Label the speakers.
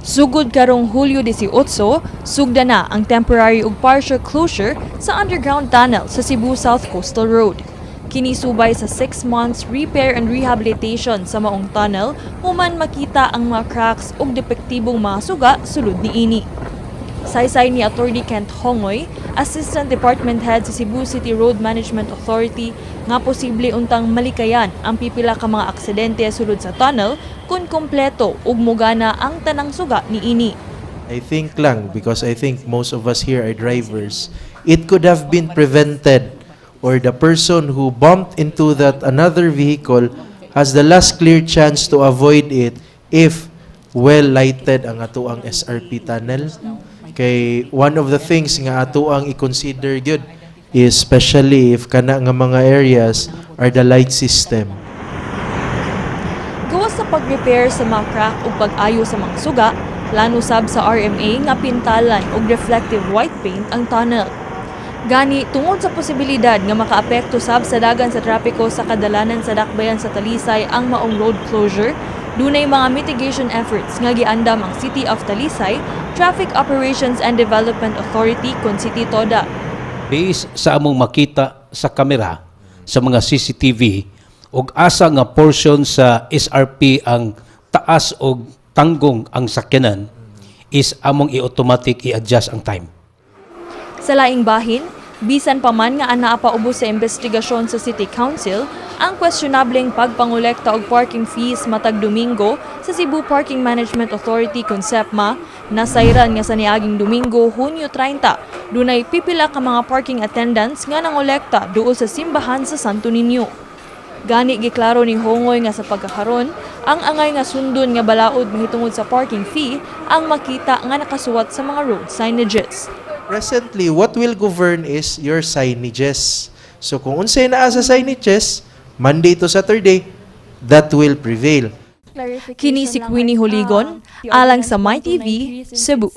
Speaker 1: Sugod karong Hulyo 18, sugda na ang temporary ug partial closure sa underground tunnel sa Cebu South Coastal Road. Kini subay sa 6 months repair and rehabilitation sa maong tunnel human makita ang mga cracks ug depektibong mga suga sulod niini. Saysay ni Attorney Kent Hongoy, Assistant Department Head sa Cebu City Road Management Authority, nga posible untang malikayan ang pipila ka mga aksidente sulod sa tunnel kung kompleto ug mugana ang tanang suga niini.
Speaker 2: I think lang, because I think most of us here are drivers, it could have been prevented, or the person who bumped into that another vehicle has the last clear chance to avoid it if well lighted ang ato ang SRP tunnel. Kay one of the things nga ato ang i-consider gyud is especially if kana nga mga areas are the light system.
Speaker 1: Gawas sa pag-repair sa mga crack ug pag-ayo sa mga suga, plano sab sa RMA nga pintalan og reflective white paint ang tunnel. Gani tungod sa posibilidad nga makaapekto sab sa dagan sa trapiko sa kadalanan sa dakbayan sa Talisay ang maong road closure, dunay mga mitigation efforts nga giandam ang City of Talisay, Traffic Operations and Development Authority kon City Toda.
Speaker 3: Based sa among makita sa kamera sa mga CCTV ug asa nga portion sa SRP ang taas og tanggong ang sakyanan is among i-automatic i-adjust ang time.
Speaker 1: Sa laing bahin, bisan pa man nga anaa pa ubos sa investigasyon sa City Council, ang questionableng pagpangolekta og parking fees matag Domingo sa Cebu Parking Management Authority kon SEPMA, nasayran nga sa niaging Domingo, Hunyo 30, dunay pipila ka mga parking attendants nga nangolekta duol sa simbahan sa Santo Niño. Gani giklaro ni Hongoy nga sa pagkakaron, ang angay nga sundon nga balaod mahitungod sa parking fee ang makita nga nakasuwat sa mga road signages.
Speaker 2: Presently, what will govern is your signages. So kung unsay naa sa signages, Monday to Saturday, that will prevail.
Speaker 1: Kini si Queenie Huligon, alang sa MyTV, Cebu.